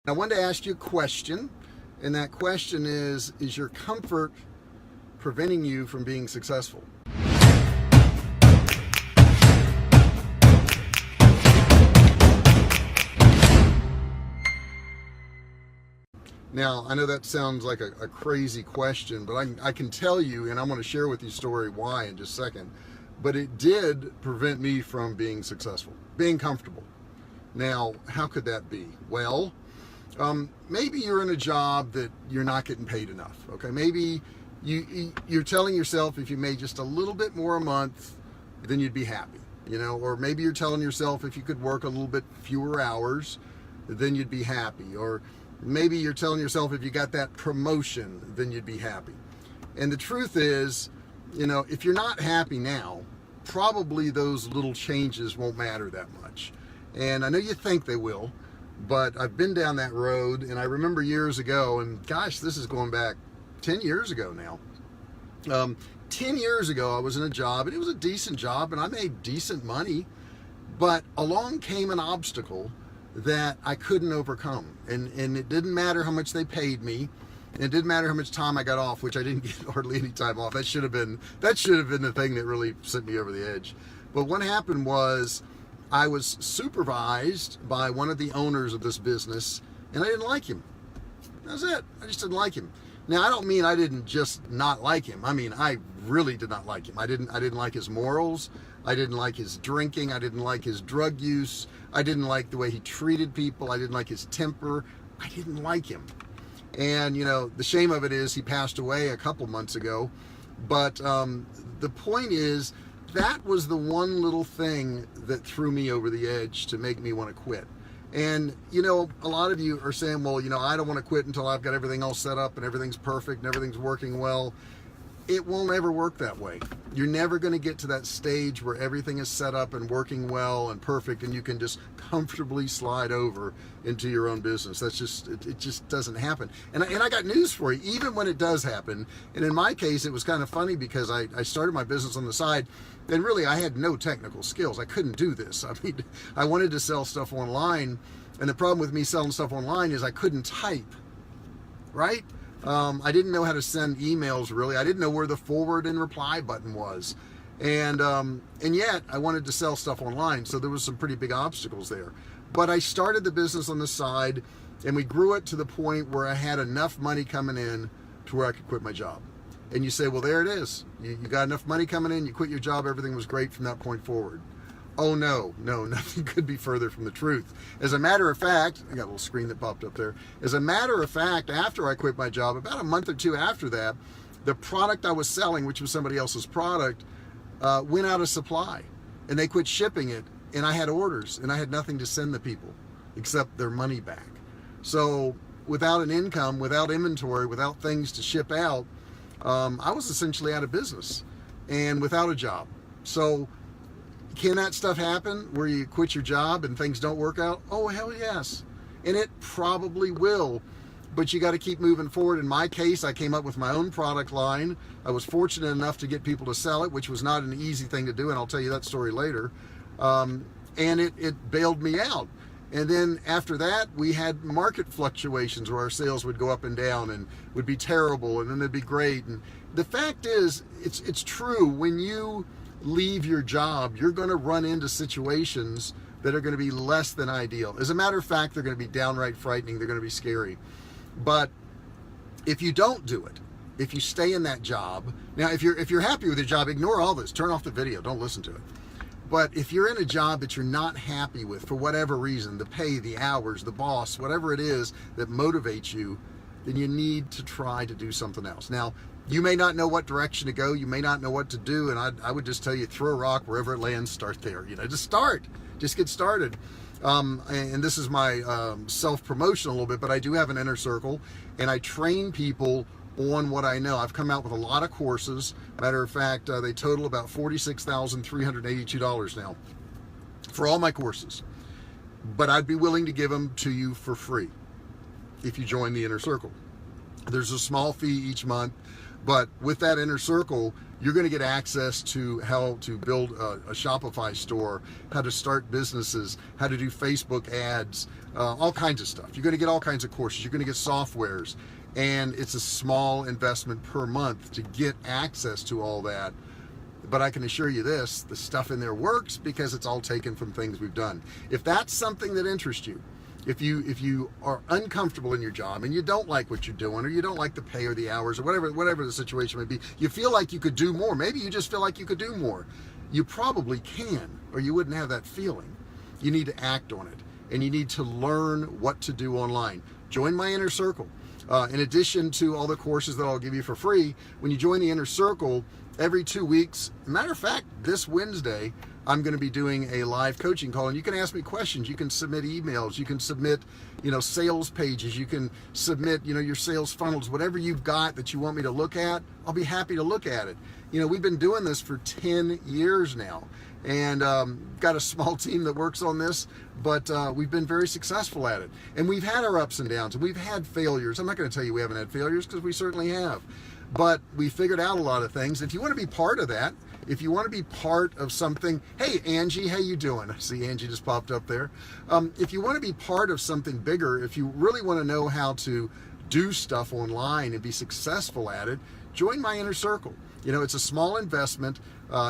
I wanted to ask you a question, and that question is your comfort preventing you from being successful? Now, I know that sounds like a crazy question, but I can tell you, and I'm going to share with you a story why in just a second, but it did prevent me from being successful, being comfortable. Now, how could that be? Well, maybe you're in a job that you're not getting paid enough, okay? Maybe you're telling yourself if you made just a little bit more a month, then you'd be happy, or maybe you're telling yourself if you could work a little bit fewer hours, then you'd be happy, or maybe you're telling yourself if you got that promotion, then you'd be happy. And the truth is, if you're not happy now, probably those little changes won't matter that much. And I know you think they will, but I've been down that road, and I remember years ago, and gosh, this is going back 10 years ago now. 10 years ago, I was in a job, and it was a decent job, and I made decent money, but along came an obstacle that I couldn't overcome. And it didn't matter how much they paid me. And it didn't matter how much time I got off, which I didn't get hardly any time off. That should have been the thing that really sent me over the edge. But what happened was I was supervised by one of the owners of this business, and I didn't like him. That was it. I just didn't like him. Now, I don't mean I didn't just not like him. I mean, I really did not like him. I didn't like his morals. I didn't like his drinking. I didn't like his drug use. I didn't like the way he treated people. I didn't like his temper. I didn't like him. And, the shame of it is he passed away a couple months ago. But the point is, that was the one little thing that threw me over the edge to make me want to quit. And, a lot of you are saying, well, I don't want to quit until I've got everything all set up and everything's perfect and everything's working well. It won't ever work that way. You're never going to get to that stage where everything is set up and working well and perfect and you can just comfortably slide over into your own business. It just doesn't happen. And I got news for you, even when it does happen. And in my case, it was kind of funny because I started my business on the side, and really I had no technical skills. I couldn't do this. I mean, I wanted to sell stuff online, and the problem with me selling stuff online is I couldn't type, right? I didn't know how to send emails, really. I didn't know where the forward and reply button was. And yet I wanted to sell stuff online. So there was some pretty big obstacles there. But I started the business on the side, and we grew it to the point where I had enough money coming in to where I could quit my job. And you say, well, there it is. You got enough money coming in, you quit your job, everything was great from that point forward. Oh, no, nothing could be further from the truth. As a matter of fact, I got a little screen that popped up there. As a matter of fact, after I quit my job, about a month or two after that, the product I was selling, which was somebody else's product, went out of supply. And they quit shipping it, and I had orders, and I had nothing to send the people except their money back. So without an income, without inventory, without things to ship out, I was essentially out of business and without a job. So can that stuff happen where you quit your job and things don't work out? Oh, hell yes. And it probably will, but you got to keep moving forward. In my case, I came up with my own product line. I was fortunate enough to get people to sell it, which was not an easy thing to do, and I'll tell you that story later. And it bailed me out. And then after that, we had market fluctuations where our sales would go up and down and would be terrible, and then they'd be great. And the fact is, it's true, when you leave your job, you're going to run into situations that are going to be less than ideal. As a matter of fact, they're going to be downright frightening. They're going to be scary. But if you don't do it, if you stay in that job, now if you're happy with your job, ignore all this. Turn off the video. Don't listen to it. But if you're in a job that you're not happy with for whatever reason, the pay, the hours, the boss, whatever it is that motivates you, then you need to try to do something else. Now, you may not know what direction to go. You may not know what to do. And I would just tell you, throw a rock wherever it lands, start there. Just start. Just get started. And this is my self-promotion a little bit, but I do have an inner circle, and I train people on what I know. I've come out with a lot of courses. Matter of fact, they total about $46,382 now for all my courses. But I'd be willing to give them to you for free if you join the inner circle. There's a small fee each month, but with that inner circle, You're going to get access to how to build a Shopify store, how to start businesses, how to do Facebook ads, all kinds of stuff. You're going to get all kinds of courses. You're going to get softwares, and it's a small investment per month to get access to all that. But I can assure you this, the stuff in there works because it's all taken from things we've done. If that's something that interests you, if you are uncomfortable in your job and you don't like what you're doing, or you don't like the pay or the hours or whatever the situation may be, you feel like you could do more. Maybe you just feel like you could do more. You probably can, or you wouldn't have that feeling. You need to act on it, and you need to learn what to do online. Join my inner circle. In addition to all the courses that I'll give you for free, when you join the inner circle, every 2 weeks, matter of fact, this Wednesday, I'm going to be doing a live coaching call, and you can ask me questions. You can submit emails. You can submit, sales pages. You can submit, your sales funnels, whatever you've got that you want me to look at. I'll be happy to look at it. We've been doing this for 10 years now, and got a small team that works on this, but we've been very successful at it. And we've had our ups and downs, and we've had failures. I'm not going to tell you we haven't had failures, because we certainly have. But we figured out a lot of things. If you want to be part of that, if you want to be part of something, hey, Angie, how you doing? I see Angie just popped up there. If you want to be part of something bigger, if you really want to know how to do stuff online and be successful at it, join my inner circle. It's a small investment.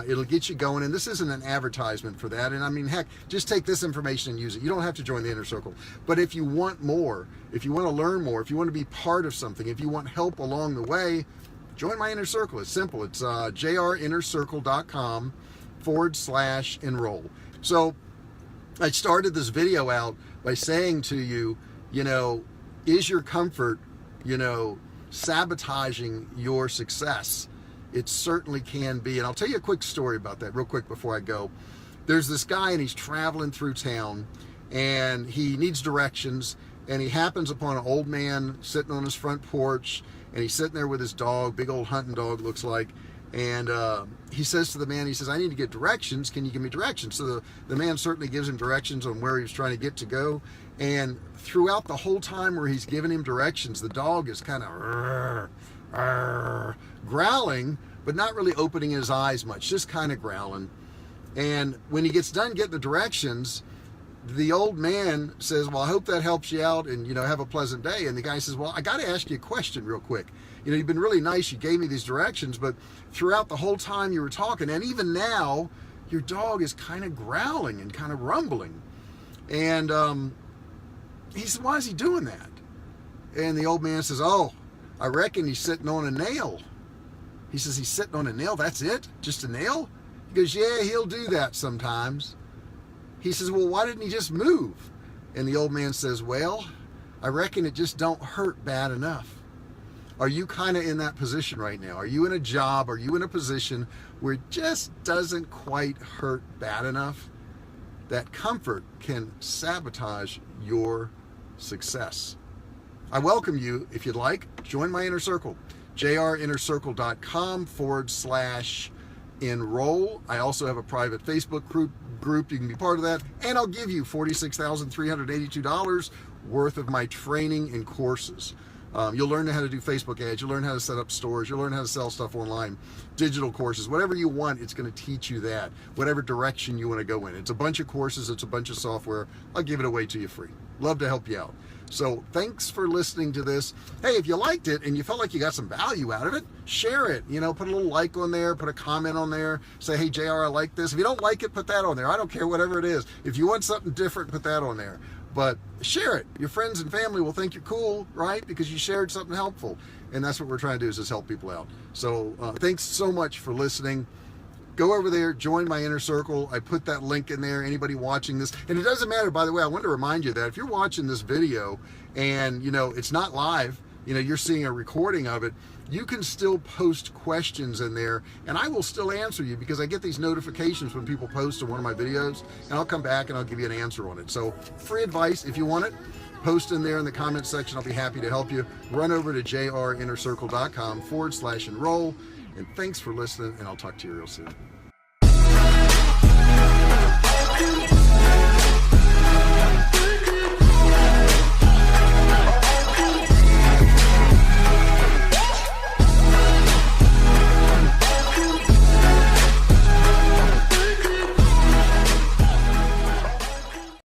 It'll get you going, and this isn't an advertisement for that. And I mean, heck, just take this information and use it. You don't have to join the inner circle. But if you want more, if you want to learn more, if you want to be part of something, if you want help along the way, join my inner circle. It's simple. It's jrinnercircle.com/enroll. So I started this video out by saying to you, is your comfort, sabotaging your success? It certainly can be. And I'll tell you a quick story about that real quick before I go. There's this guy, and he's traveling through town, and he needs directions, and he happens upon an old man sitting on his front porch, and he's sitting there with his dog, big old hunting dog looks like, and he says to the man, he says, I need to get directions. Can you give me directions? So the man certainly gives him directions on where he was trying to go. And throughout the whole time where he's giving him directions, the dog is kind of growling, but not really opening his eyes much, just kind of growling. And when he gets done getting the directions, the old man says, well, I hope that helps you out, and have a pleasant day. And the guy says, well, I got to ask you a question real quick. You've been really nice, you gave me these directions, but throughout the whole time you were talking, and even now, your dog is kind of growling and kind of rumbling. And he said, why is he doing that? And the old man says, oh, I reckon he's sitting on a nail. He says, he's sitting on a nail? That's it? Just a nail? He goes, yeah, he'll do that sometimes. He says, well, why didn't he just move? And the old man says, well, I reckon it just don't hurt bad enough. Are you kind of in that position right now? Are you in a job? Are you in a position where it just doesn't quite hurt bad enough? That comfort can sabotage your success. I welcome you, if you'd like, join my inner circle, jrinnercircle.com/enroll. I also have a private Facebook group. You can be part of that, and I'll give you $46,382 worth of my training and courses. You'll learn how to do Facebook ads. You'll learn how to set up stores. You'll learn how to sell stuff online, digital courses, whatever you want. It's going to teach you that, whatever direction you want to go in. It's a bunch of courses. It's a bunch of software. I'll give it away to you free. Love to help you out. So thanks for listening to this. Hey, if you liked it and you felt like you got some value out of it, share it. Put a little like on there, put a comment on there, say, hey, JR, I like this. If you don't like it, put that on there. I don't care, whatever it is. If you want something different, put that on there. But share it. Your friends and family will think you're cool, right? Because you shared something helpful. And that's what we're trying to do, is just help people out. So thanks so much for listening. Go over there, join my inner circle. I put that link in there. Anybody watching this, and it doesn't matter, by the way, I want to remind you that if you're watching this video and it's not live, you're seeing a recording of it, you can still post questions in there, and I will still answer you, because I get these notifications when people post on one of my videos, and I'll come back and I'll give you an answer on it. So free advice, if you want it, post in there in the comment section. I'll be happy to help you. Run over to jrinnercircle.com/enroll. And thanks for listening, and I'll talk to you real soon.